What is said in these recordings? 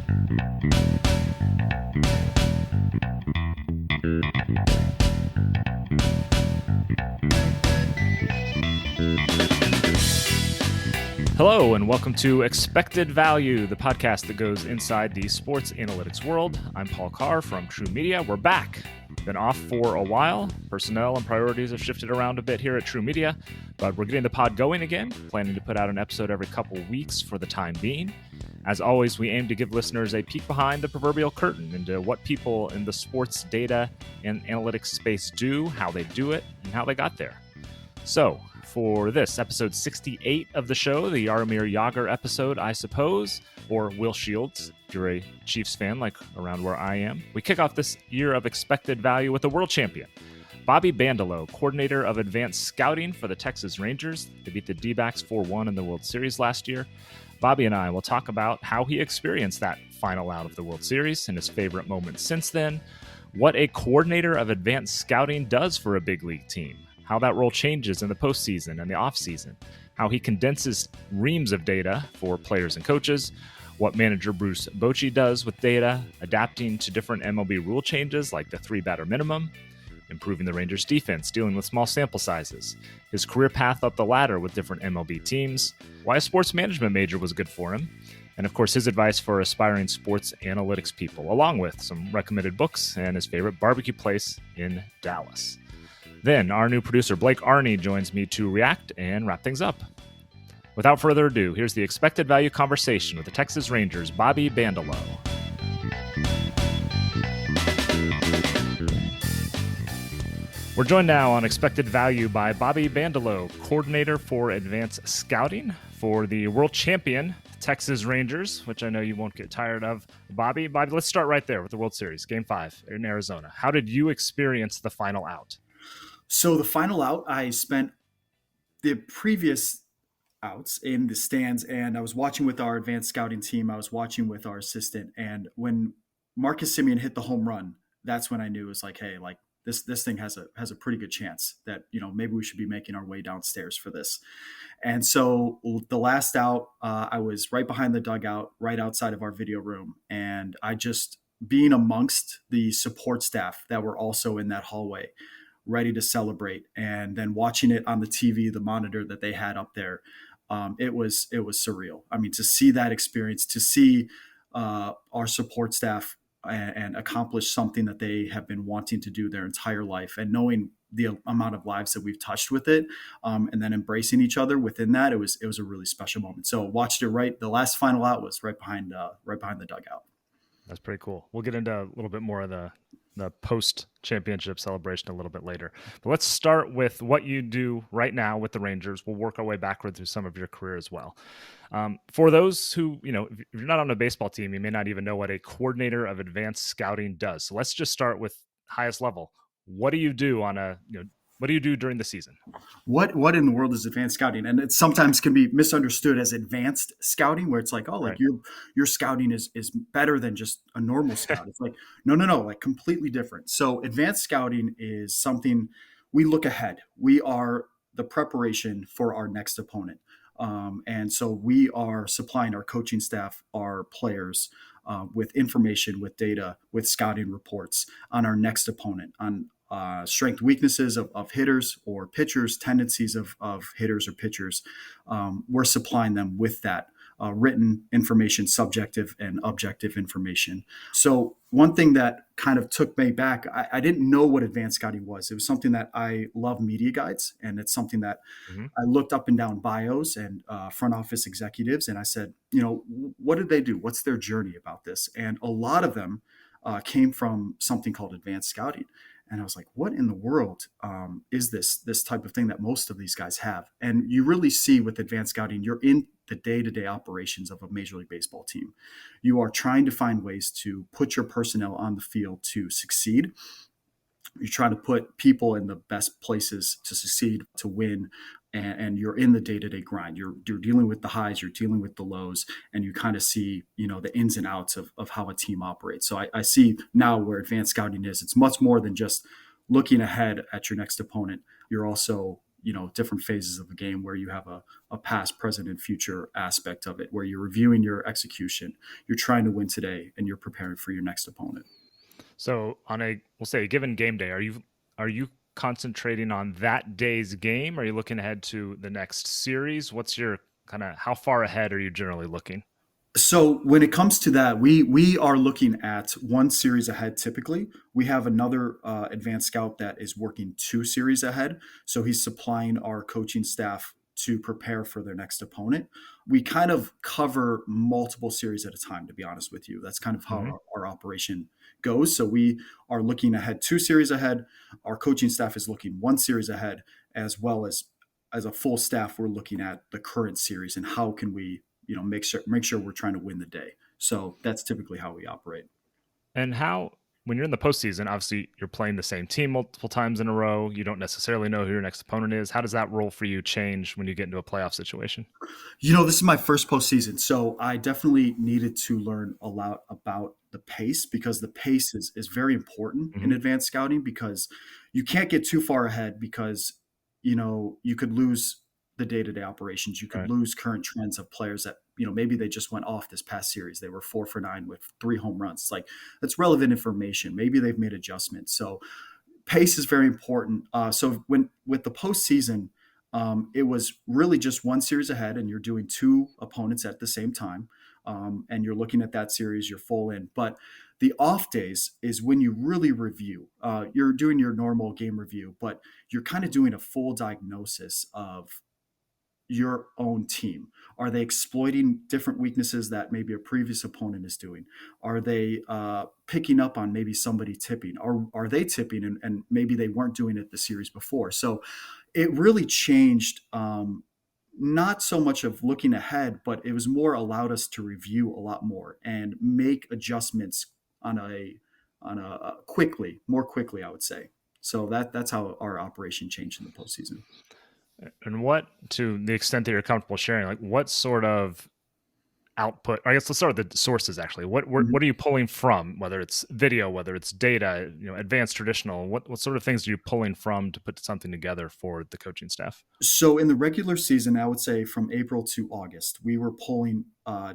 Hello, and welcome to Expected Value, the podcast that goes inside the sports analytics world. I'm Paul Carr from True Media. We're back. Been off for a while. Personnel and priorities have shifted around a bit here at True Media, but we're getting the pod going again, planning to put out an episode every couple weeks for the time being. As always, we aim to give listeners a peek behind the proverbial curtain into what people in the sports data and analytics space do, how they do it, and how they got there. So, for this, episode 68 of the show, the Jaromir Jagr episode, I suppose, or Will Shields, if you're a Chiefs fan like around where I am. We kick off this year of expected value with the world champion, Bobby Bandelow, coordinator of advanced scouting for the Texas Rangers. They beat the D-backs 4-1 in the World Series last year. Bobby and I will talk about how he experienced that final out of the World Series and his favorite moments since then, what a coordinator of advanced scouting does for a big league team, how that role changes in the postseason and the offseason, how he condenses reams of data for players and coaches, what manager Bruce Bochy does with data, adapting to different MLB rule changes like the 3-batter minimum, improving the Rangers' defense, dealing with small sample sizes, his career path up the ladder with different MLB teams, why a sports management major was good for him, and of course his advice for aspiring sports analytics people, along with some recommended books and his favorite barbecue place in Dallas. Then our new producer, Blake Arney, joins me to react and wrap things up. Without further ado, here's the expected value conversation with the Texas Rangers' Bobby Bandelow. We're joined now on Expected Value by Bobby Bandelow, coordinator for advanced scouting for the world champion Texas Rangers, which I know you won't get tired of. Bobby, let's start right there with the World Series, Game 5 in Arizona. How did you experience the final out? So the final out, I spent the previous outs in the stands, and I was watching with our advanced scouting team. I was watching with our assistant, and when Marcus Semien hit the home run, that's when I knew it was like, hey, like this thing has a pretty good chance that, you know, maybe we should be making our way downstairs for this. And so the last out, I was right behind the dugout, right outside of our video room, and I just being amongst the support staff that were also in that hallway, ready to celebrate, and then watching it on the TV, the monitor that they had up there. It was surreal. I mean, to see that experience, to see our support staff and accomplish something that they have been wanting to do their entire life, and knowing the amount of lives that we've touched with it, and then embracing each other within that, it was a really special moment. So watched it right. The last final out was right behind the dugout. That's pretty cool. We'll get into a little bit more of the post-championship celebration a little bit later. But let's start with what you do right now with the Rangers. We'll work our way backward through some of your career as well. For those who, you know, if you're not on a baseball team, you may not even know what a coordinator of advanced scouting does. So let's just start with highest level. What do you do what do you do during the season? What in the world is advanced scouting? And it sometimes can be misunderstood as advanced scouting, where it's like, oh, like Right. your scouting is better than just a normal scout. It's like, no, like completely different. So advanced scouting is something we look ahead. We are the preparation for our next opponent. And so we are supplying our coaching staff, our players, with information, with data, with scouting reports on our next opponent, on strength, weaknesses of hitters or pitchers, tendencies of hitters or pitchers. We're supplying them with that written information, subjective and objective information. So one thing that kind of took me back, I didn't know what advanced scouting was. It was something that I love media guides, and it's something that I looked up and down bios and front office executives, and I said, you know, what did they do? What's their journey about this? And a lot of them came from something called advanced scouting. And I was like, what in the world is this type of thing that most of these guys have? And you really see with advanced scouting, you're in the day-to-day operations of a Major League Baseball team. You are trying to find ways to put your personnel on the field to succeed. You're trying to put people in the best places to succeed, to win, and you're in the day-to-day grind. You're dealing with the highs, you're dealing with the lows, and you kind of see, you know, the ins and outs of how a team operates. So I see now where advanced scouting is. It's much more than just looking ahead at your next opponent. You're also different phases of the game where you have a past, present, and future aspect of it, where you're reviewing your execution, you're trying to win today, and you're preparing for your next opponent. So on we'll say a given game day, are you concentrating on that day's game? Are you looking ahead to the next series? What's your kind of how far ahead are you generally looking? So when it comes to that, we are looking at one series ahead. Typically, we have another advanced scout that is working two series ahead. So he's supplying our coaching staff to prepare for their next opponent. We kind of cover multiple series at a time. To be honest with you, that's kind of how Hmm. our operation goes. So we are looking ahead two series ahead. Our coaching staff is looking one series ahead, as a full staff. We're looking at the current series and how can we make sure we're trying to win the day. So that's typically how we operate. And how when you're in the postseason, obviously you're playing the same team multiple times in a row. You don't necessarily know who your next opponent is. How does that role for you change when you get into a playoff situation? This is my first postseason, so I definitely needed to learn a lot about the pace, because the pace is very important in Hmm. advanced scouting, because you can't get too far ahead, because you could lose the day-to-day operations. You could Right. lose current trends of players that maybe they just went off this past series. They were 4 for 9 with 3 home runs. It's like, that's relevant information. Maybe they've made adjustments. So pace is very important. So when with the postseason, it was really just one series ahead, and you're doing two opponents at the same time, and you're looking at that series. You're full in, but the off days is when you really review. You're doing your normal game review, but you're kind of doing a full diagnosis of your own team? Are they exploiting different weaknesses that maybe a previous opponent is doing? Are they picking up on maybe somebody tipping? Are they tipping, and maybe they weren't doing it the series before? So it really changed. Not so much of looking ahead, but it was more allowed us to review a lot more and make adjustments on a more quickly, I would say. So that's how our operation changed in the postseason. And what, to the extent that you're comfortable sharing, like what sort of output? I guess let's start with the sources. Actually, what are you pulling from? Whether it's video, whether it's data, advanced, traditional. What sort of things are you pulling from to put something together for the coaching staff? So in the regular season, I would say from April to August, we were pulling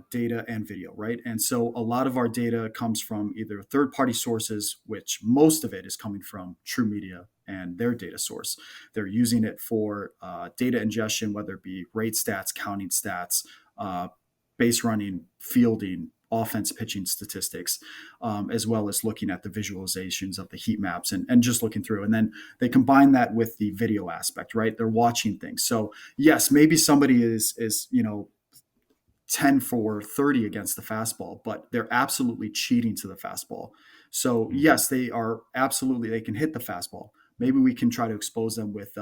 data and video, right? And so a lot of our data comes from either third-party sources, which most of it is coming from True Media and their data source. They're using it for data ingestion, whether it be rate stats, counting stats, uh, base running, fielding, offense pitching statistics, as well as looking at the visualizations of the heat maps, and just looking through. And then they combine that with the video aspect, right? They're watching things. So yes, maybe somebody is 10 for 30 against the fastball, but they're absolutely cheating to the fastball. So Mm. yes, they can hit the fastball. Maybe we can try to expose them with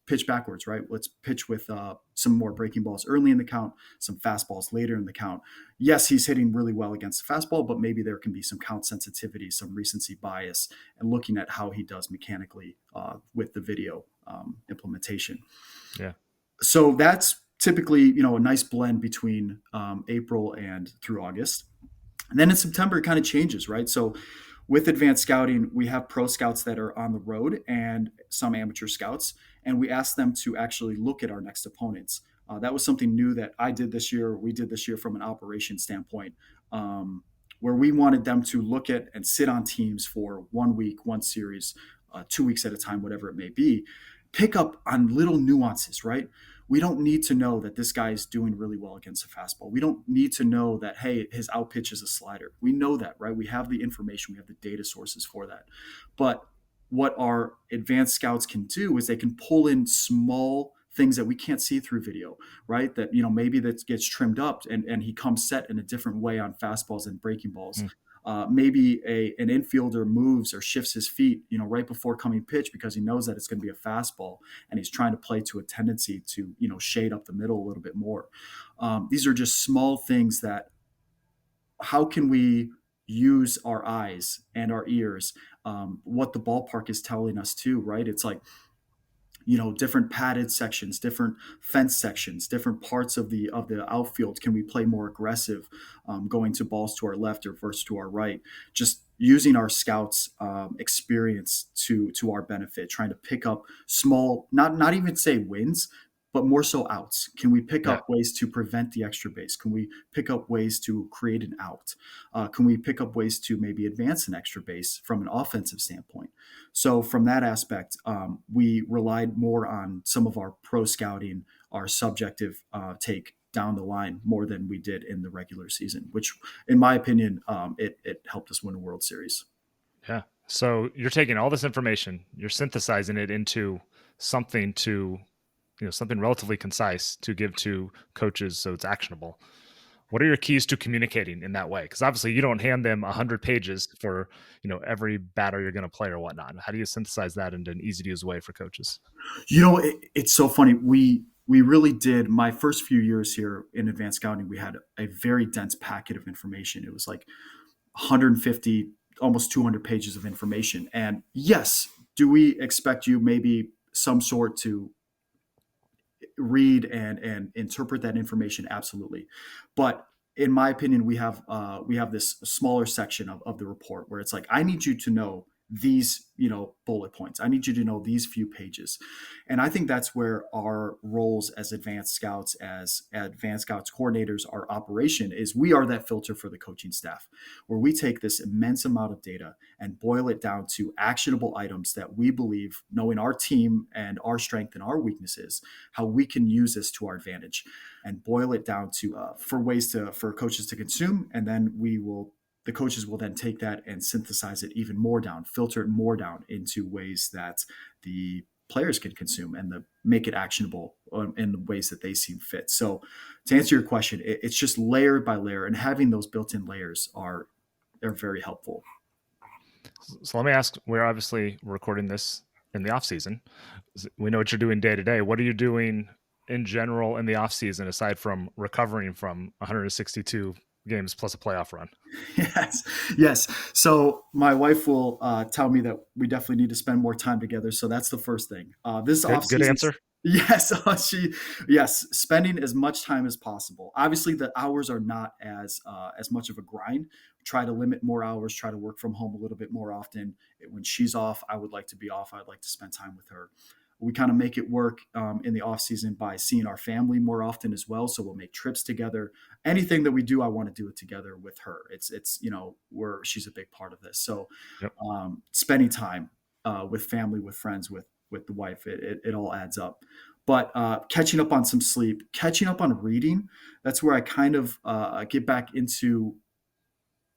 pitch backwards, right? Let's pitch with some more breaking balls early in the count, some fastballs later in the count. Yes, he's hitting really well against the fastball, but maybe there can be some count sensitivity, some recency bias, and looking at how he does mechanically with the video implementation. Yeah. So that's typically a nice blend between April and through August. And then in September, it kind of changes, right? So with advanced scouting, we have pro scouts that are on the road and some amateur scouts, and we ask them to actually look at our next opponents. That was something new that I did this year. We did this year from an operation standpoint, where we wanted them to look at and sit on teams for 1 week, one series, 2 weeks at a time, whatever it may be, pick up on little nuances, right? We don't need to know that this guy is doing really well against a fastball. We don't need to know that, hey, his out pitch is a slider. We know that, right? We have the information, we have the data sources for that. But what our advanced scouts can do is they can pull in small things that we can't see through video, right? That, maybe that gets trimmed up, and he comes set in a different way on fastballs and breaking balls. Mm. Maybe an infielder moves or shifts his feet, right before coming pitch, because he knows that it's going to be a fastball, and he's trying to play to a tendency to, shade up the middle a little bit more. These are just small things that, how can we use our eyes and our ears, what the ballpark is telling us too, right? It's like, different padded sections, different fence sections, different parts of the outfield. Can we play more aggressive, going to balls to our left or versus to our right? Just using our scouts' experience to our benefit, trying to pick up small, not even say wins, but more so outs. Can we pick Yeah. up ways to prevent the extra base? Can we pick up ways to create an out? Can we pick up ways to maybe advance an extra base from an offensive standpoint? So from that aspect, we relied more on some of our pro scouting, our subjective take down the line more than we did in the regular season, which, in my opinion, it helped us win a World Series. Yeah. So you're taking all this information, you're synthesizing it into something to, something relatively concise to give to coaches so it's actionable. What are your keys to communicating in that way? Because obviously you don't hand them 100 pages for, every batter you're going to play or whatnot. How do you synthesize that into an easy to use way for coaches? It's so funny. We really did. My first few years here in advanced scouting, we had a very dense packet of information. It was like 150, almost 200 pages of information. And yes, do we expect you maybe some sort to read and interpret that information? Absolutely. But in my opinion, we have this smaller section of the report where it's like, I need you to know these, bullet points. I need you to know these few pages. And I think that's where our roles as advanced scouts coordinators, our operation is, we are that filter for the coaching staff, where we take this immense amount of data and boil it down to actionable items that we believe, knowing our team and our strength and our weaknesses, how we can use this to our advantage, and boil it down to for ways for coaches to consume. And then the coaches will then take that and synthesize it even more down, filter it more down into ways that the players can consume, and make it actionable in the ways that they seem fit. So to answer your question, it's just layer by layer, and having those built-in layers are very helpful. So let me ask, we're obviously recording this in the off season. We know what you're doing day to day. What are you doing in general in the off season aside from recovering from 162 games plus a playoff run? Yes, yes. So my wife will tell me that we definitely need to spend more time together. So that's the first thing. This Okay, off good season, answer. yes, yes, spending as much time as possible. Obviously, the hours are not as much of a grind. Try to limit more hours. Try to work from home a little bit more often. When she's off, I would like to be off. I'd like to spend time with her. We kind of make it work in the off season by seeing our family more often as well. So we'll make trips together. Anything that we do, I want to do it together with her. It's she's a big part of this. So Yep. spending time with family, with friends, with the wife, it all adds up. But catching up on some sleep, catching up on reading, that's where I kind of get back into,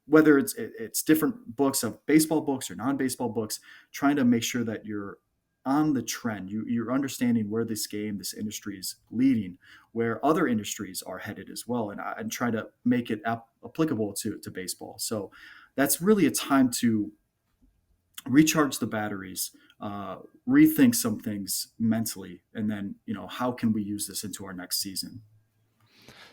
whether it's different books of baseball books or non-baseball books, trying to make sure that you're on the trend. You're understanding where this industry is leading, where other industries are headed as well, and try to make it applicable to baseball. So that's really a time to recharge the batteries, rethink some things mentally, and then, how can we use this into our next season?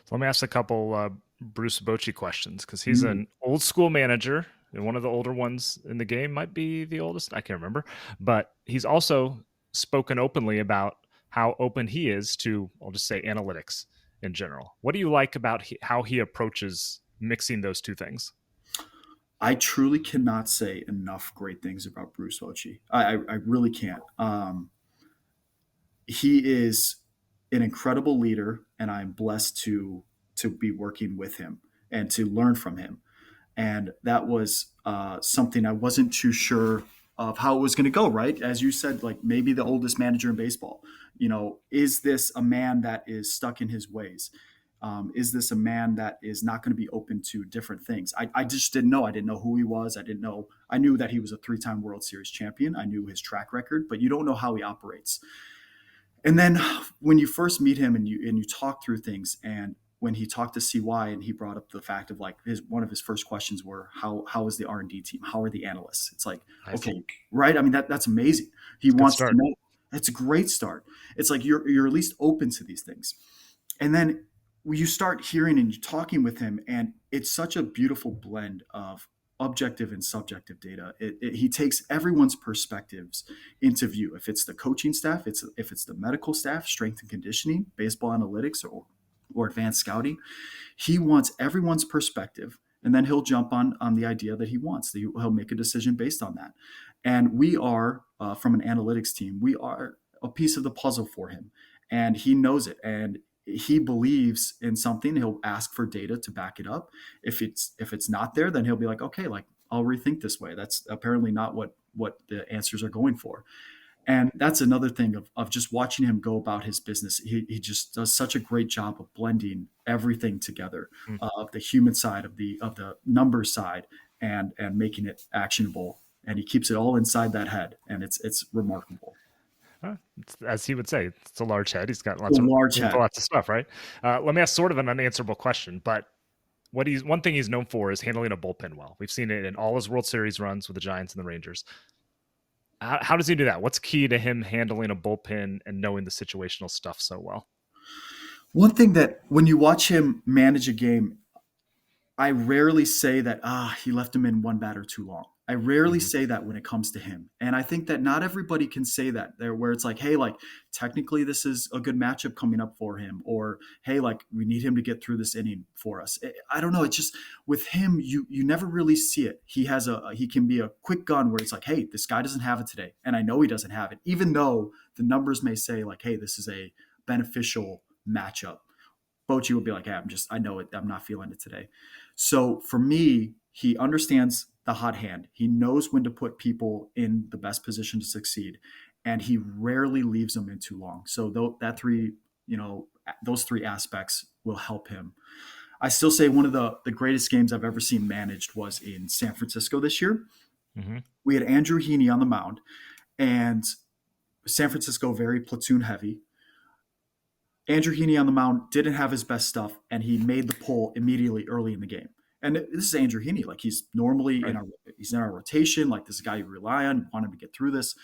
So let me ask a couple Bruce Bochy questions because he's Mm. an old school manager and one of the older ones in the game, might be the oldest. I can't remember, but he's also spoken openly about how open he is to, I'll just say, analytics in general. What do you like about how he approaches mixing those two things? I truly cannot say enough great things about Bruce Bochy. I really can't. He is an incredible leader, and I'm blessed to be working with him and to learn from him. And that was something I wasn't too sure of how it was going to go. Right, as you said, like, maybe the oldest manager in baseball. Is this a man that is stuck in his ways? Is this a man that is not going to be open to different things? I just didn't know. I didn't know who he was. I didn't know. I knew that he was a three-time World Series champion. I knew his track record, but you don't know how he operates. And then when you first meet him and you talk through things, and when he talked to CY and he brought up the fact of, like, one of his first questions were, how is the R&D team? How are the analysts? It's like, Nice. okay, right? I mean, that's amazing. He Good wants to start. know. That's a great start. It's like you're at least open to these things. And then you start hearing and talking with him, and it's such a beautiful blend of objective and subjective data. He takes everyone's perspectives into view. If it's the coaching staff, if it's the medical staff, strength and conditioning, baseball analytics, or advanced scouting, he wants everyone's perspective, and then he'll jump on the idea that he wants. He'll make a decision based on that. And we are, from an analytics team, we are a piece of the puzzle for him, and he knows it. And he believes in something, he'll ask for data to back it up. If it's not there, then he'll be like, okay, like I'll rethink this way. That's apparently not what the answers are going for. And that's another thing of just watching him go about his business. He just does such a great job of blending everything together, Mm. of the human side, of the numbers side, and making it actionable. And he keeps it all inside that head, and it's remarkable. As he would say, it's a large head. He's got A lots of large room head. for lots of stuff, right? Let me ask sort of an unanswerable question, but one thing he's known for is handling a bullpen well. We've seen it in all his World Series runs with the Giants and the Rangers. How does he do that? What's key to him handling a bullpen and knowing the situational stuff so well? One thing that when you watch him manage a game, I rarely say that, he left him in one batter too long. I rarely Mhm. say that when it comes to him. And I think that not everybody can say that there, where it's like, hey, like technically this is a good matchup coming up for him, or hey, like we need him to get through this inning for us. I don't know. It's just with him, you never really see it. He can be a quick gun where it's like, hey, this guy doesn't have it today. And I know he doesn't have it, even though the numbers may say like, hey, this is a beneficial matchup. Bochy would be like, hey, I know it. I'm not feeling it today. So for me, he understands the hot hand. He knows when to put people in the best position to succeed, and he rarely leaves them in too long. So those three aspects will help him. I still say one of the greatest games I've ever seen managed was in San Francisco this year. Mm-hmm. We had Andrew Heaney on the mound, and San Francisco very platoon heavy. Andrew Heaney on the mound didn't have his best stuff, and he made the pull immediately early in the game. And this is Andrew Heaney. Like he's normally Right. he's in our rotation. Like this is a guy you rely on. You want him to get through this.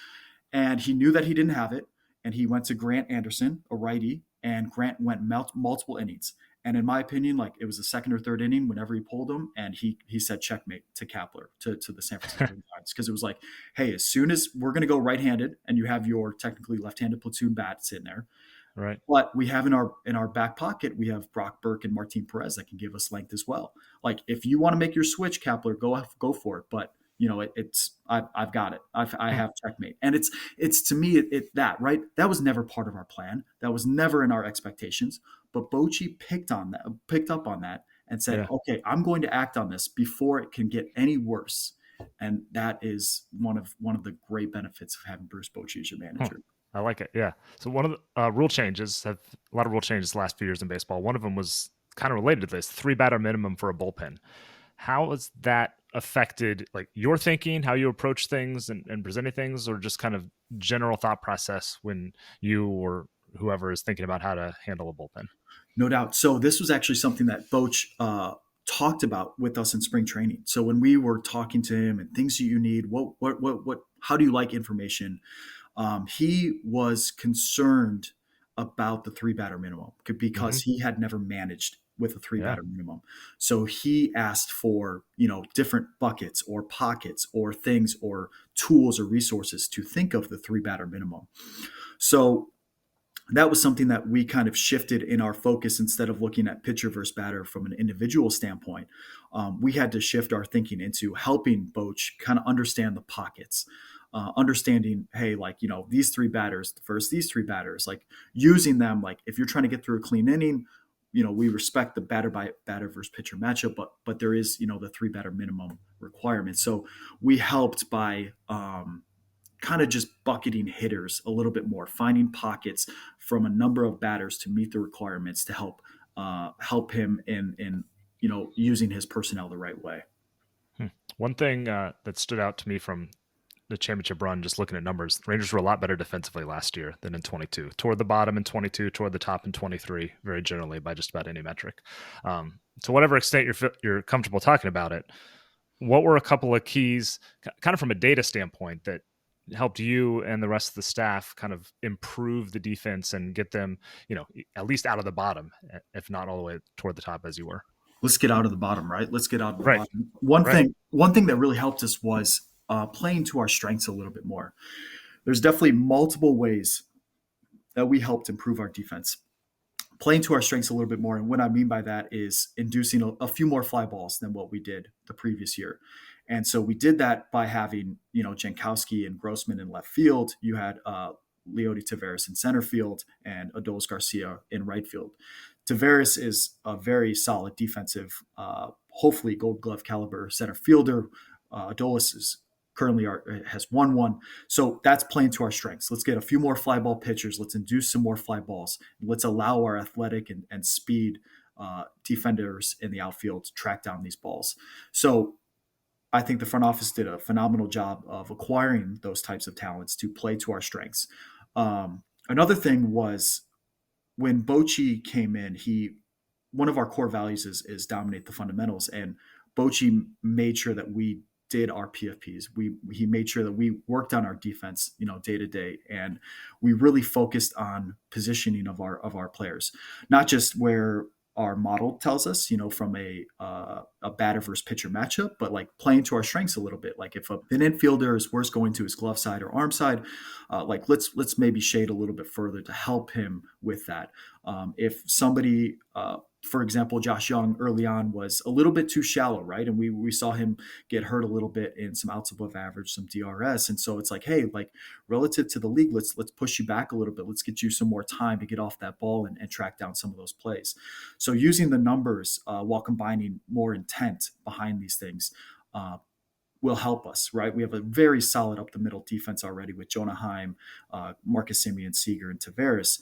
And he knew that he didn't have it. And he went to Grant Anderson, a righty, and Grant went multiple innings. And in my opinion, like it was the second or third inning whenever he pulled him, and he said checkmate to Kapler, to the San Francisco Giants, because it was like, hey, as soon as we're going to go right-handed, and you have your technically left-handed platoon bats in there, Right. but we have in our back pocket, we have Brock Burke and Martin Perez that can give us length as well. Like if you want to make your switch, Kapler, go for it. But I've got it. I Hmm. have checkmate, and it's to me that right. That was never part of our plan. That was never in our expectations. But Bochy picked up on that, and said, Yeah. okay, I'm going to act on this before it can get any worse. And that is one of the great benefits of having Bruce Bochy as your Hmm. manager. I like it. Yeah. So one of the rule changes have a lot of rule changes the last few years in baseball. One of them was kind of related to this 3 batter minimum for a bullpen. How has that affected like your thinking, how you approach things and presenting things, or just kind of general thought process when you or whoever is thinking about how to handle a bullpen? No doubt. So this was actually something that Boch talked about with us in spring training. So when we were talking to him and things that you need, how do you like information? He was concerned about the 3 batter minimum Mm-hmm. because he had never managed with a three Yeah. batter minimum. So he asked for, different buckets or pockets or things or tools or resources to think of the 3 batter minimum. So that was something that we kind of shifted in our focus. Instead of looking at pitcher versus batter from an individual standpoint, we had to shift our thinking into helping Boch kind of understand the pockets, understanding, hey, like, these 3 batters versus these 3 batters, like using them, like if you're trying to get through a clean inning, we respect the batter by batter versus pitcher matchup, but there is, the 3 batter minimum requirement. So we helped by, kind of just bucketing hitters a little bit more, finding pockets from a number of batters to meet the requirements to help him in using his personnel the right way. Hmm. One thing that stood out to me from the championship run, just looking at numbers, the Rangers were a lot better defensively last year than in 22. Toward the bottom in 22, toward the top in 23, very generally by just about any metric. To whatever extent you're comfortable talking about it, what were a couple of keys, kind of from a data standpoint, that helped you and the rest of the staff kind of improve the defense and get them, at least out of the bottom, if not all the way toward the top as you were? let's get out of the bottom, right? Let's get out of the Right. bottom. Right. One thing that really helped us was playing to our strengths a little bit more. There's definitely multiple ways that we helped improve our defense, playing to our strengths a little bit more. And what I mean by that is inducing a few more fly balls than what we did the previous year. And so we did that by having, Jankowski and Grossman in left field. You had Leody Taveras in center field and Adolis Garcia in right field. Taveras is a very solid defensive, hopefully gold glove caliber center fielder. Adolis is currently has won one. So that's playing to our strengths. Let's get a few more fly ball pitchers. Let's induce some more fly balls. Let's allow our athletic and speed defenders in the outfield to track down these balls. So I think the front office did a phenomenal job of acquiring those types of talents to play to our strengths. Another thing was when Bochy came in, one of our core values is dominate the fundamentals, and Bochy made sure that we did our PFPs. He made sure that we worked on our defense, day to day, and we really focused on positioning of our players, not just where our model tells us, from a batter versus pitcher matchup, but like playing to our strengths a little bit. Like if an infielder is worse going to his glove side or arm side, like let's maybe shade a little bit further to help him with that. If somebody, for example, Josh Young early on was a little bit too shallow, right? And we saw him get hurt a little bit in some outs above average, some DRS. And so it's like, hey, like relative to the league, let's push you back a little bit. Let's get you some more time to get off that ball and track down some of those plays. So using the numbers while combining more intent behind these things will help us, right? We have a very solid up the middle defense already with Jonah Heim, Marcus Semien, Seager, and Taveras.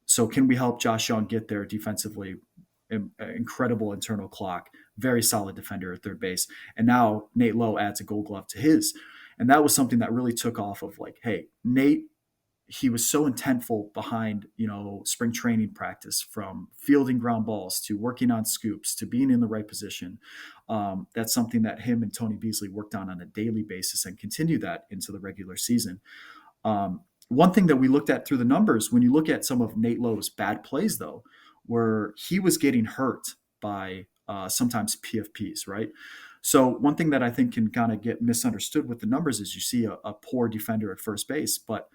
So can we help Josh Young get there defensively? Incredible internal clock, very solid defender at third base. And now Nate Lowe adds a gold glove to his. And that was something that really took off of like, hey, Nate, he was so intentful behind, spring training practice, from fielding ground balls to working on scoops to being in the right position. That's something that him and Tony Beasley worked on a daily basis and continue that into the regular season. One thing that we looked at through the numbers, when you look at some of Nate Lowe's bad plays, though, where he was getting hurt by sometimes PFPs, right? So one thing that I think can kind of get misunderstood with the numbers is you see a poor defender at first base, but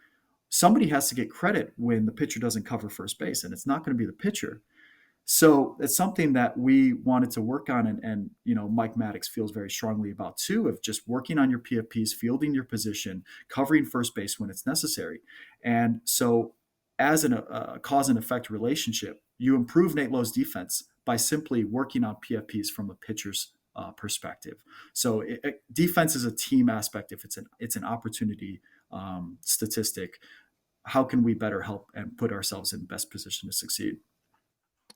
somebody has to get credit when the pitcher doesn't cover first base, and it's not going to be the pitcher. So it's something that we wanted to work on, and Mike Maddox feels very strongly about too, of just working on your PFPs, fielding your position, covering first base when it's necessary. And so, as a cause and effect relationship, you improve Nate Lowe's defense by simply working on PFPs from a pitcher's perspective. So defense is a team aspect. If it's an opportunity statistic, how can we better help and put ourselves in the best position to succeed?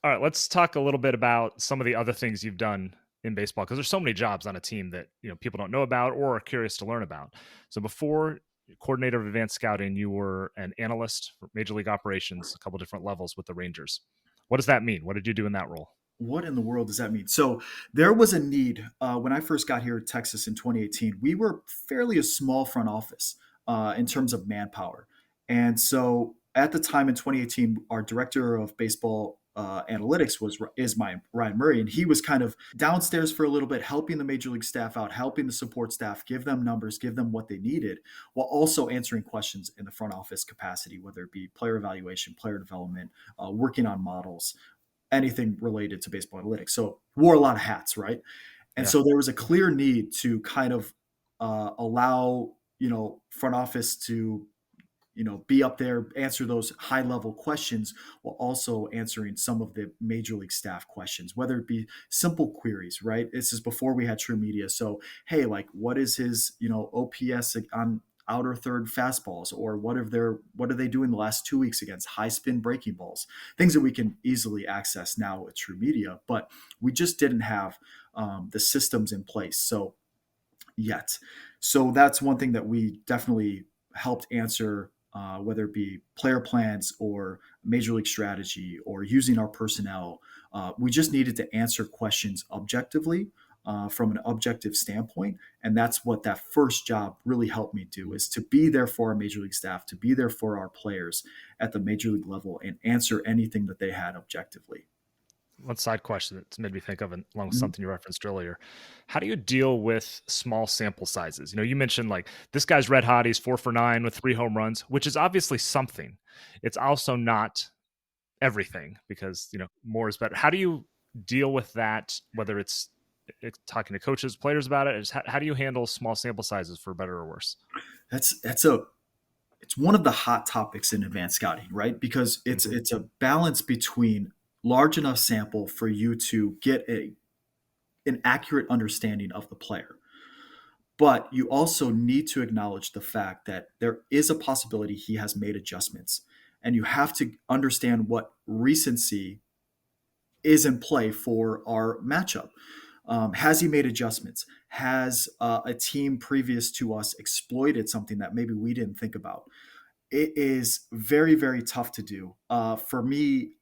All right, let's talk a little bit about some of the other things you've done in baseball, because there's so many jobs on a team that people don't know about or are curious to learn about. So before coordinator of advanced scouting, you were an analyst for Major League Operations, a couple different levels with the Rangers. What does that mean? What did you do in that role? What in the world does that mean? So there was a need when I first got here to Texas in 2018. We were fairly a small front office in terms of manpower, and so at the time in 2018, our director of baseball analytics is my Ryan Murray, and he was kind of downstairs for a little bit, helping the major league staff out, helping the support staff, give them numbers, give them what they needed, while also answering questions in the front office capacity, whether it be player evaluation, player development, working on models, anything related to baseball analytics. So wore a lot of hats, right? And Yeah. so there was a clear need to kind of allow front office to be up there, answer those high level questions while also answering some of the major league staff questions, whether it be simple queries, right? This is before we had True Media. So, hey, like what is his, OPS on outer third fastballs, or what are they doing the last 2 weeks against high spin breaking balls, things that we can easily access now with True Media, but we just didn't have the systems in place. Yet. So that's one thing that we definitely helped answer, whether it be player plans or major league strategy or using our personnel. We just needed to answer questions objectively from an objective standpoint. And that's what that first job really helped me do, is to be there for our major league staff, to be there for our players at the major league level and answer anything that they had objectively. one side question that's made me think of, and along with Mhm. something you referenced earlier. How do you deal with small sample sizes? You mentioned like this guy's red hot. He's 4 for 9 with 3 home runs, which is obviously something. It's also not everything because more is better. How do you deal with that? Whether it's talking to coaches, players about it, how do you handle small sample sizes for better or worse? That's it's one of the hot topics in advanced scouting, right? Because Mhm. it's a balance between large enough sample for you to get an accurate understanding of the player, but you also need to acknowledge the fact that there is a possibility he has made adjustments, and you have to understand what recency is in play for our matchup. Has he made adjustments? Has a team previous to us exploited something that maybe we didn't think about? It is very, very tough to do. For me,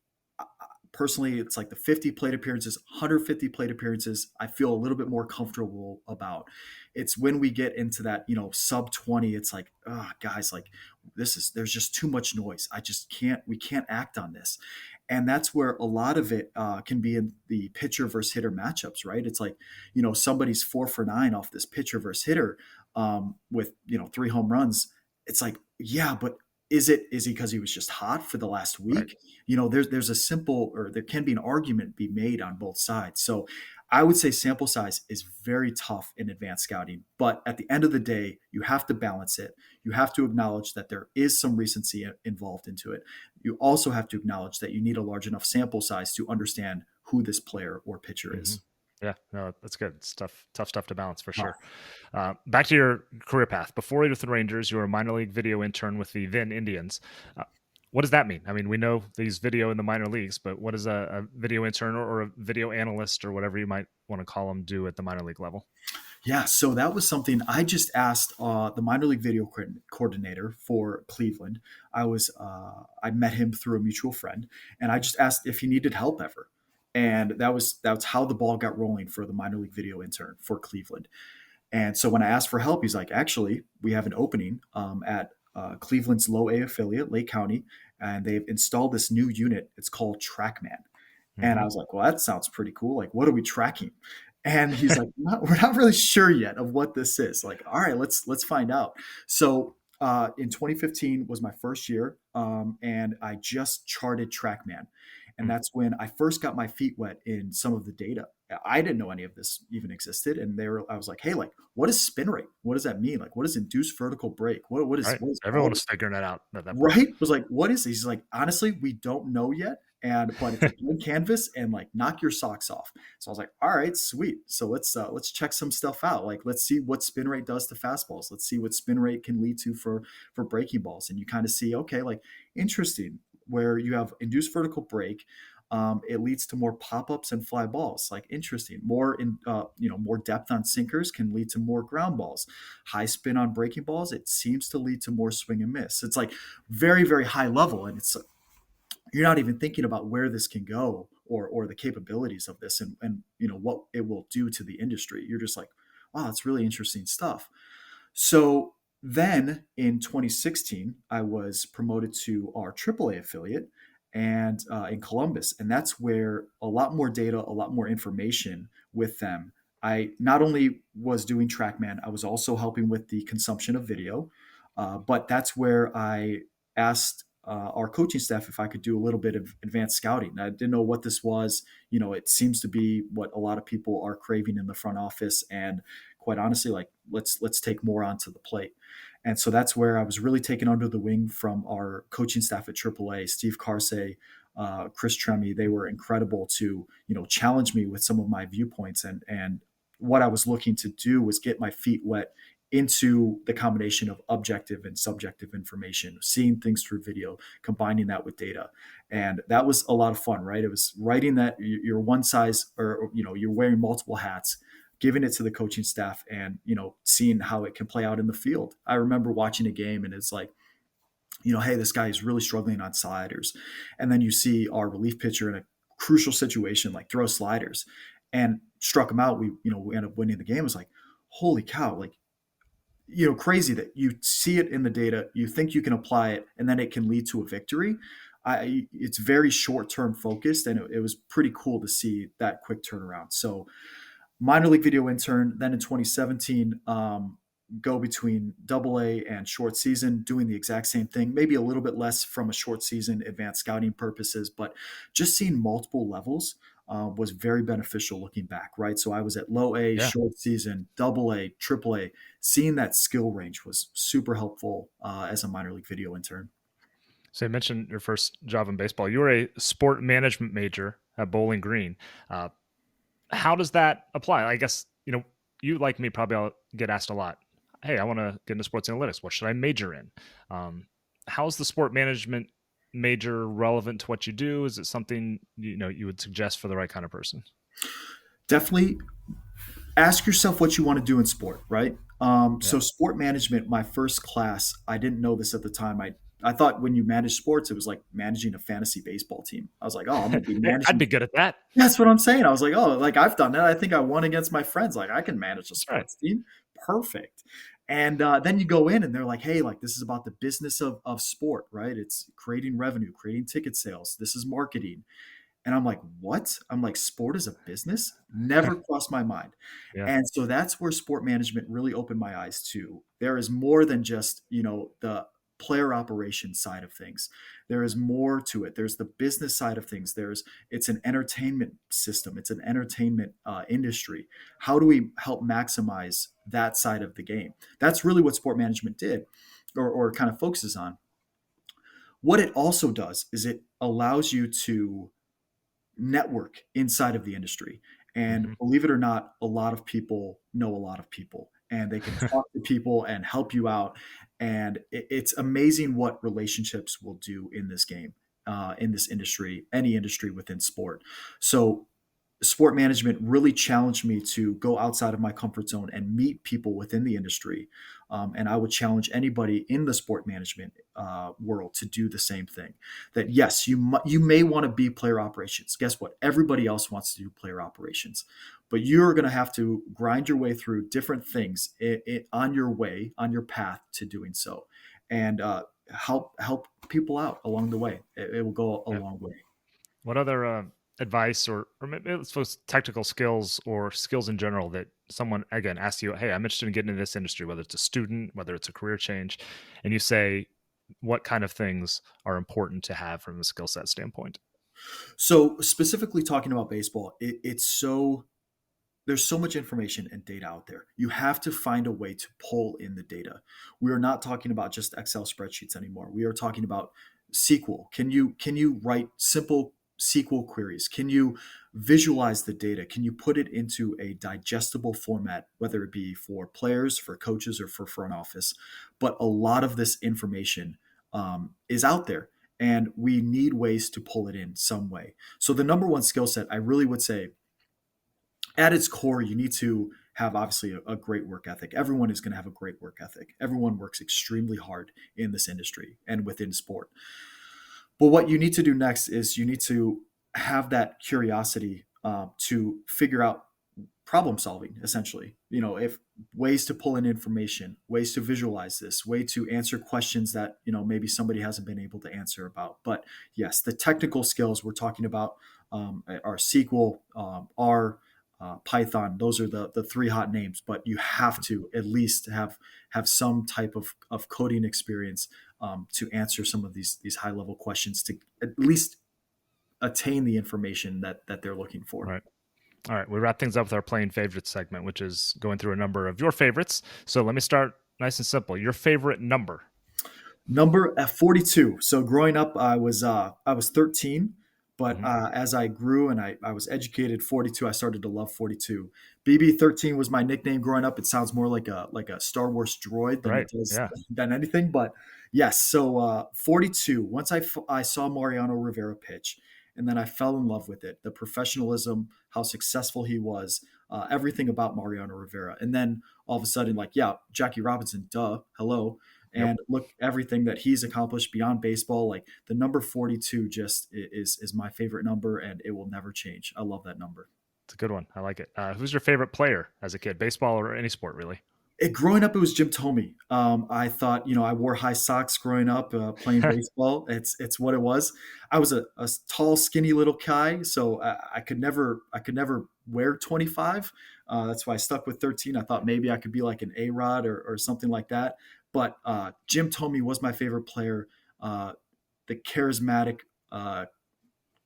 personally, it's like the 50 plate appearances, 150 plate appearances, I feel a little bit more comfortable about. It's when we get into that, sub 20, it's like, oh, guys, like there's just too much noise. We can't act on this. And that's where a lot of it can be in the pitcher versus hitter matchups, right? It's like, somebody's 4 for 9 off this pitcher versus hitter with, 3 home runs. It's like, yeah, but is he because he was just hot for the last Right. week? There's a simple, or there can be an argument be made on both sides. So I would say sample size is very tough in advanced scouting, but at the end of the day, you have to balance it. You have to acknowledge that there is some recency involved into it. You also have to acknowledge that you need a large enough sample size to understand who this player or pitcher Hmm. is. Yeah, no, that's good. It's tough stuff to balance for Oh, sure. Back to your career path. Before you were with the Rangers, you were a minor league video intern with the then Indians. Uh, what does that mean? I mean, we know these video in the minor leagues, but what does a video intern or a video analyst or whatever you might want to call them do at the minor league level? yeah, so that was something I just asked the minor league video coordinator for Cleveland. I met him through a mutual friend, and I just asked if he needed help ever, and that's how the ball got rolling for the minor league video intern for Cleveland. And so when I asked for help, he's like, actually, we have an opening at Cleveland's low A affiliate, Lake County, and they've installed this new unit. It's called TrackMan. And I Hmm. was like, well, that sounds pretty cool. Like, what are we tracking? And he's like, we're not really sure yet of what this is. Like, all right, let's find out. So in 2015 was my first year, and I just charted TrackMan, and that's when I first got my feet wet in some of the data. I didn't know any of this even existed, and I was like, hey, like, what is spin rate? What does that mean? Like, what is induced vertical break? Right. What is Everyone all was this? figuring it out at that point. Right? Was like, what is this? He's like, honestly, we don't know yet. But it's a blank canvas and like knock your socks off. So I was like, all right, sweet. So let's check some stuff out. Like let's see what spin rate does to fastballs. Let's see what spin rate can lead to for breaking balls. And you kind of see, okay, like interesting, where you have induced vertical break. It leads to more pop-ups and fly balls. Like interesting. More depth on sinkers can lead to more ground balls. High spin on breaking balls, it seems to lead to more swing and miss. It's like very, very high level, and it's you're not even thinking about where this can go or the capabilities of this and what it will do to the industry. You're just like, wow, that's really interesting stuff. So then in 2016, I was promoted to our AAA affiliate and in Columbus, and that's where a lot more data, a lot more information with them. I not only was doing TrackMan, I was also helping with the consumption of video, but that's where I asked our coaching staff if I could do a little bit of advanced scouting. I didn't know what this was. It seems to be what a lot of people are craving in the front office, and quite honestly, like let's take more onto the plate. And so that's where I was really taken under the wing from our coaching staff at AAA, Steve Carsey, Chris Tremy. They were incredible to challenge me with some of my viewpoints, and what I was looking to do was get my feet wet into the combination of objective and subjective information, seeing things through video, combining that with data. And that was a lot of fun, right? It was writing that you're one size, or you're wearing multiple hats, giving it to the coaching staff, and seeing how it can play out in the field. I remember watching a game, and it's like, hey, this guy is really struggling on sliders, and then you see our relief pitcher in a crucial situation like throw sliders and struck him out. We end up winning the game. It was like, holy cow, like, crazy that you see it in the data, you think you can apply it, and then it can lead to a victory. it's very short term focused, and it was pretty cool to see that quick turnaround. So minor league video intern. Then in 2017, go between double A and short season, doing the exact same thing, maybe a little bit less from a short season advanced scouting purposes, but just seeing multiple levels was very beneficial looking back, right? So I was at low A, Yeah. short season, double A, triple A. Seeing that skill range was super helpful as a minor league video intern. So you mentioned your first job in baseball. You were a sport management major at Bowling Green. Uh, how does that apply? I guess, you like me probably I'll get asked a lot. Hey, I want to get into sports analytics. What should I major in? How's the sport management major relevant to what you do? Is it something you would suggest for the right kind of person? Definitely ask yourself what you want to do in sport, right? Yeah, So sport management, my first class, I didn't know this at the time. I thought when you manage sports, it was like managing a fantasy baseball team. I was like, oh, I'm going to be hey, I'd managing. be good at that. That's what I'm saying. I was like, oh, like I've done that. I think I won against my friends. Like I can manage a That's right. sports team. Perfect. And then you go in and they're like, hey, like this is about the business of sport, right? It's creating revenue, creating ticket sales. This is marketing. And I'm like, what? I'm like, sport is a business? Never crossed my mind. Yeah. And so that's where sport management really opened my eyes to. There is more than just, the player operations side of things. There is more to it. There's the business side of things. It's an entertainment system. It's an entertainment industry. How do we help maximize that side of the game? That's really what sport management did or kind of focuses on. What it also does is it allows you to network inside of the industry. And Hmm. believe it or not, a lot of people know a lot of people and they can talk to people and help you out. And it's amazing what relationships will do in this game, in this industry, any industry within sport. So sport management really challenged me to go outside of my comfort zone and meet people within the industry. And I would challenge anybody in the sport management world to do the same thing. That yes, you may want to be player operations. Guess what? Everybody else wants to do player operations, but you're going to have to grind your way through different things on your way, on your path to doing so, and help people out along the way. It will go a Yeah. long way. What other advice or maybe let's suppose technical skills or skills in general that someone again asks you, "Hey, I'm interested in getting into this industry," whether it's a student, whether it's a career change, and you say, "What kind of things are important to have from a skill set standpoint?" So specifically talking about baseball, it's so there's so much information and data out there. You have to find a way to pull in the data. We are not talking about just Excel spreadsheets anymore. We are talking about SQL. Can you write simple SQL queries? Can you visualize the data? Can you put it into a digestible format, whether it be for players, for coaches, or for front office? But a lot of this information is out there, and we need ways to pull it in some way. So the number one skill set, I really would say, at its core, you need to have obviously a great work ethic. Everyone is going to have a great work ethic. Everyone works extremely hard in this industry and within sport. But what you need to do next is you need to have that curiosity to figure out problem solving, essentially. If ways to pull in information, ways to visualize this, way to answer questions that maybe somebody hasn't been able to answer about. But yes, the technical skills we're talking about are SQL, R, Python. Those are the three hot names. But you have to at least have some type of coding experience to answer some of these high level questions to at least attain the information that they're looking for. Right. All right. We wrap things up with our playing favorites segment, which is going through a number of your favorites. So let me start nice and simple. Your favorite number. Number at 42. So growing up, I was 13, but Hmm. as I grew and I was educated, 42. I started to love 42. BB-13 was my nickname growing up. It sounds more like a Star Wars droid than it Right. does Yeah. than anything. But yes, so 42. Once I saw Mariano Rivera pitch, and then I fell in love with it. The professionalism, how successful he was, everything about Mariano Rivera, and then all of a sudden, like, yeah, Jackie Robinson, duh, hello. Yep. And look everything that he's accomplished beyond baseball. Like the number 42 just is my favorite number, and it will never change. I love that number. It's a good one. I like it. Who's your favorite player as a kid? Baseball or any sport, really? Growing up, it was Jim Thome. I thought, I wore high socks growing up playing baseball. It's what it was. I was a tall, skinny little guy, so I could never wear 25. That's why I stuck with 13. I thought maybe I could be like an A Rod or something like that. But Jim Thome was my favorite player. Uh, the charismatic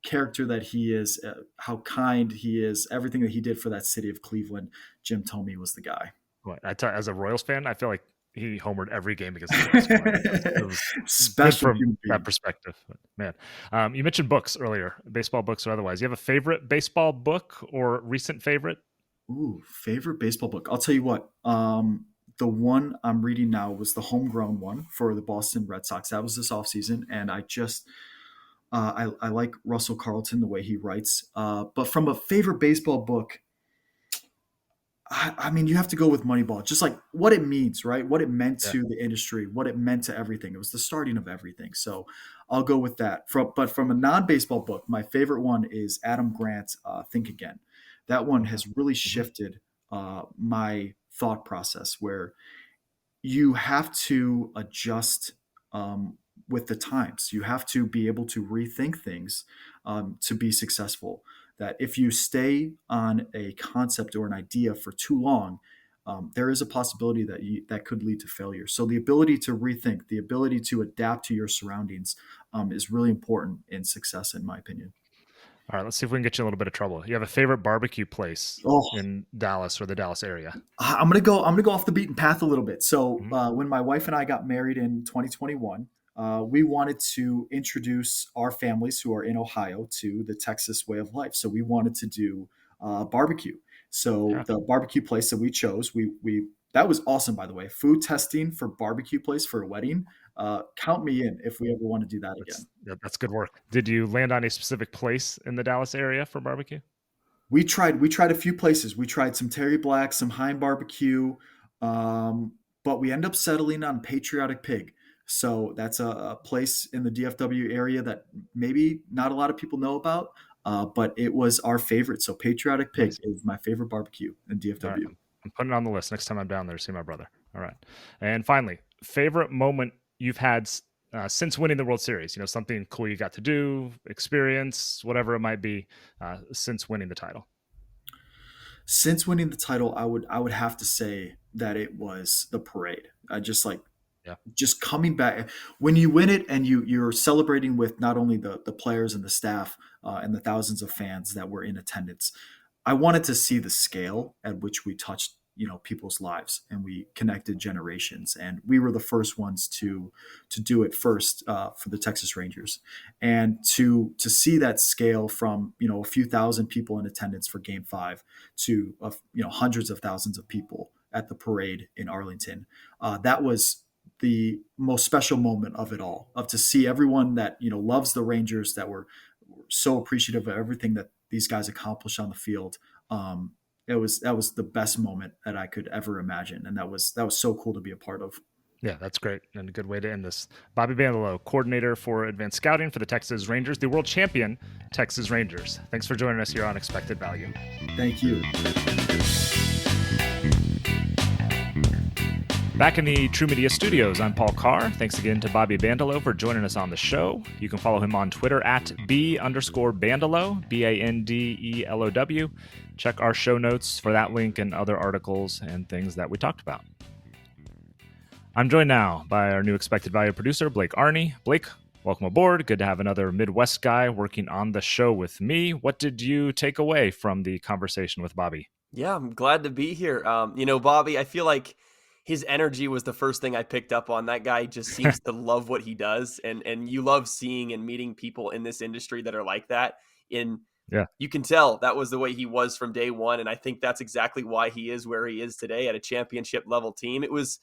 character that he is, how kind he is, everything that he did for that city of Cleveland. Jim Thome was the guy. As a Royals fan, I feel like he homered every game against the Royals growing up. It was good Special from human that being. perspective. But, man, you mentioned books earlier, baseball books or otherwise. You have a favorite baseball book or recent favorite? Ooh, favorite baseball book. I'll tell you what. The one I'm reading now was the homegrown one for the Boston Red Sox. That was this offseason, and I like Russell Carlton the way he writes. But from a favorite baseball book, I mean, you have to go with Moneyball, just like what it means, right? What it meant Yeah. to the industry, what it meant to everything. It was the starting of everything. So I'll go with that. But from a non-baseball book, my favorite one is Adam Grant's Think Again. That one Okay. has really Mhm. shifted my thought process, where you have to adjust with the times. You have to be able to rethink things to be successful. That if you stay on a concept or an idea for too long, there is a possibility that could lead to failure. So the ability to rethink, the ability to adapt to your surroundings, is really important in success, in my opinion. All right, let's see if we can get you in a little bit of trouble. You have a favorite barbecue place Oh, in Dallas or the Dallas area? I'm gonna go off the beaten path a little bit. So Mhm. when my wife and I got married in 2021, we wanted to introduce our families who are in Ohio to the Texas way of life. So we wanted to do barbecue. So Yeah. the barbecue place that we chose, we that was awesome, by the way. Food testing for barbecue place for a wedding. Count me in if we ever want to do that again. That's good work. Did you land on a specific place in the Dallas area for barbecue? We tried a few places. We tried some Terry Black, some Heim barbecue, um, but we end up settling on Patriotic Pig. So that's a place in the DFW area that maybe not a lot of people know about, but it was our favorite. So Patriotic Pig Nice. is my favorite barbecue in All right, DFW. I'm putting it on the list next time I'm down there to see my brother. All right, and finally, favorite moment you've had since winning the World Series. Something cool you got to do, experience, whatever it might be, since winning the title. Since winning the title, I would have to say that it was the parade. I Yeah, just coming back when you win it and you're celebrating with not only the players and the staff and the thousands of fans that were in attendance. I wanted to see the scale at which we touched people's lives, and we connected generations, and we were the first ones to do it first for the Texas Rangers. And to see that scale from a few thousand people in attendance for Game 5 to hundreds of thousands of people at the parade in Arlington, that was the most special moment of it all, of to see everyone that loves the Rangers, that were so appreciative of everything that these guys accomplished on the field. That was the best moment that I could ever imagine, and that was so cool to be a part of. yeah, that's great and a good way to end this. Bobby Bandelow, coordinator for advanced scouting for the Texas Rangers, the world champion Texas Rangers. Thanks for joining us here on Expected Value. Thank you. Back in the True Media studios, I'm Paul Carr. Thanks again to Bobby Bandelow for joining us on the show. You can follow him on Twitter at B_Bandelow, Bandelow. Check our show notes for that link and other articles and things that we talked about. I'm joined now by our new Expected Value producer, Blake Arney. Blake, welcome aboard. Good to have another Midwest guy working on the show with me. What did you take away from the conversation with Bobby? Yeah, I'm glad to be here. Bobby, I feel like his energy was the first thing I picked up on. That guy just seems to love what he does, and you love seeing and meeting people in this industry that are like that. And Yeah. you can tell that was the way he was from day one, and I think that's exactly why he is where he is today at a championship level team. It was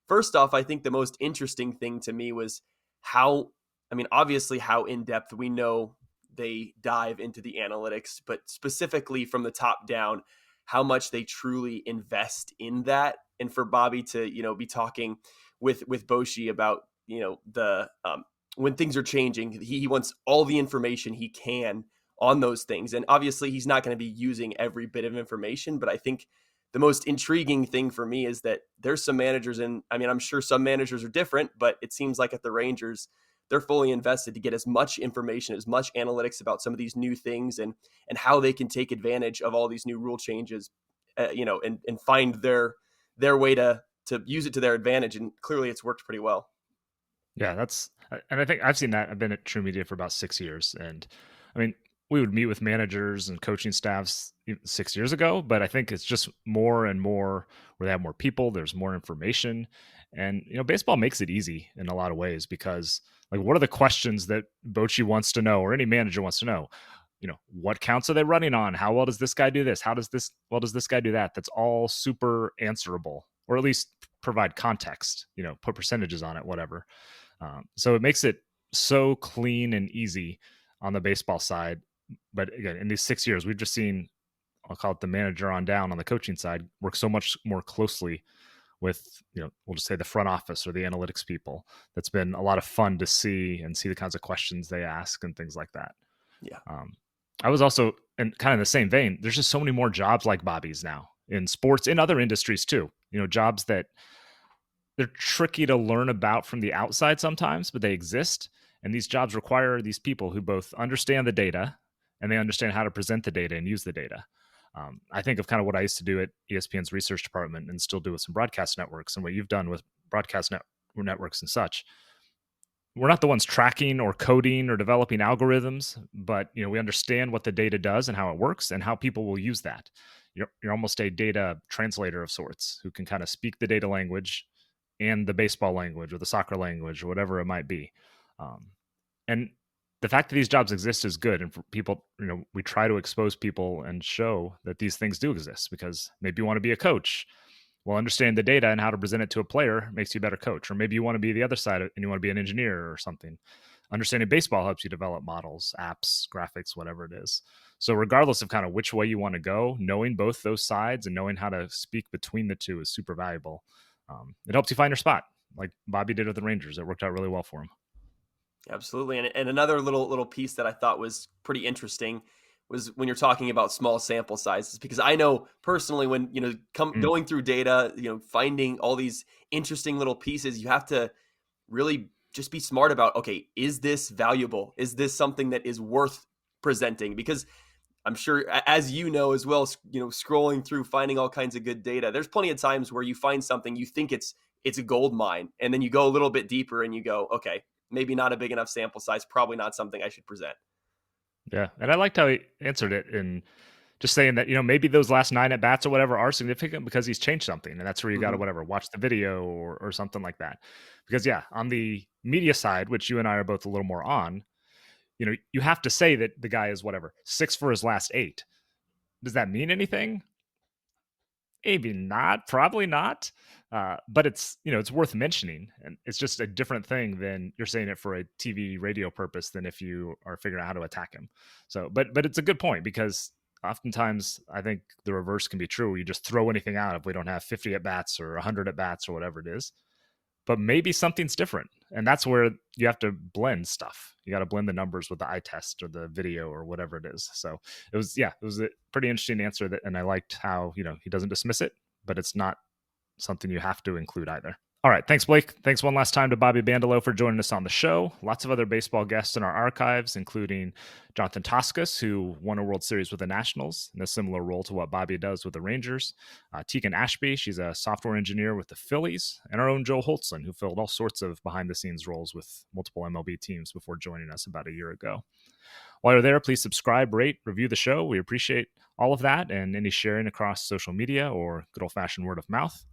first off, I think the most interesting thing to me was how, I mean, obviously how in depth we know they dive into the analytics, but specifically from the top down how much they truly invest in that. And for Bobby to, be talking with Bochy about, the when things are changing, he wants all the information he can on those things. And obviously he's not going to be using every bit of information, but I think the most intriguing thing for me is that there's some managers I'm sure some managers are different, but it seems like at the Rangers, they're fully invested to get as much information, as much analytics about some of these new things and how they can take advantage of all these new rule changes, and find their way to use it to their advantage. And clearly it's worked pretty well. Yeah, and I think I've seen that. I've been at True Media for about 6 years. And I mean, we would meet with managers and coaching staffs 6 years ago, but I think it's just more and more where they have more people, there's more information. And, baseball makes it easy in a lot of ways because, like, what are the questions that Bochy wants to know or any manager wants to know? What counts are they running on? How well does this guy do this? How does this guy do that? That's all super answerable, or at least provide context, put percentages on it, whatever. So it makes it so clean and easy on the baseball side. But again, in these 6 years, we've just seen, I'll call it the manager on down on the coaching side, work so much more closely with, we'll just say the front office or the analytics people. That's been a lot of fun to see and see the kinds of questions they ask and things like that. Yeah. I was also, in kind of the same vein, there's just so many more jobs like Bobby's now in sports, in other industries too. Jobs that they're tricky to learn about from the outside sometimes, but they exist. And these jobs require these people who both understand the data and they understand how to present the data and use the data. I think of kind of what I used to do at ESPN's research department and still do with some broadcast networks, and what you've done with broadcast networks and such. We're not the ones tracking or coding or developing algorithms, but we understand what the data does and how it works and how people will use that. You're almost a data translator of sorts who can kind of speak the data language and the baseball language or the soccer language or whatever it might be. And the fact that these jobs exist is good. And for people, we try to expose people and show that these things do exist, because maybe you want to be a coach. Well, understand the data and how to present it to a player makes you a better coach. Or maybe you want to be the other side and you want to be an engineer or something. Understanding baseball helps you develop models, apps, graphics, whatever it is. So regardless of kind of which way you want to go, knowing both those sides and knowing how to speak between the two is super valuable. It helps you find your spot, like Bobby did with the Rangers. It worked out really well for him. Absolutely. And another little piece that I thought was pretty interesting was when you're talking about small sample sizes, because I know personally when, going through data, finding all these interesting little pieces, you have to really just be smart about, okay, is this valuable? Is this something that is worth presenting? Because I'm sure, as you know as well, scrolling through, finding all kinds of good data, there's plenty of times where you find something, you think it's a gold mine, and then you go a little bit deeper and you go, okay, maybe not a big enough sample size, probably not something I should present. Yeah, and I liked how he answered it in just saying that, maybe those last 9 at bats or whatever are significant because he's changed something, and that's where you got to watch the video or something like that. Because on the media side, which you and I are both a little more on, you have to say that the guy is 6 for his last 8. Does that mean anything? Maybe not, probably not. But it's, it's worth mentioning, and it's just a different thing than you're saying it for a TV radio purpose than if you are figuring out how to attack him. So, but it's a good point, because oftentimes I think the reverse can be true. You just throw anything out if we don't have 50 at bats or 100 at bats or whatever it is. But maybe something's different. And that's where you have to blend stuff. You got to blend the numbers with the eye test or the video or whatever it is. So it was a pretty interesting answer, and I liked how, he doesn't dismiss it, but it's not something you have to include either. All right. Thanks, Blake. Thanks one last time to Bobby Bandelow for joining us on the show. Lots of other baseball guests in our archives, including Jonathan Toscas, who won a World Series with the Nationals in a similar role to what Bobby does with the Rangers. Tegan Ashby, she's a software engineer with the Phillies. And our own Joel Holtzman, who filled all sorts of behind-the-scenes roles with multiple MLB teams before joining us about a year ago. While you're there, please subscribe, rate, review the show. We appreciate all of that and any sharing across social media or good old-fashioned word of mouth.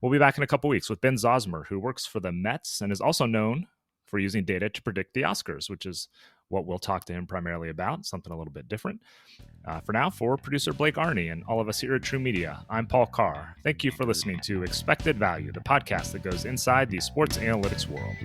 We'll be back in a couple weeks with Ben Zosmer, who works for the Mets and is also known for using data to predict the Oscars, which is what we'll talk to him primarily about, something a little bit different. For now, for producer Blake Arney and all of us here at True Media, I'm Paul Carr. Thank you for listening to Expected Value, the podcast that goes inside the sports analytics world.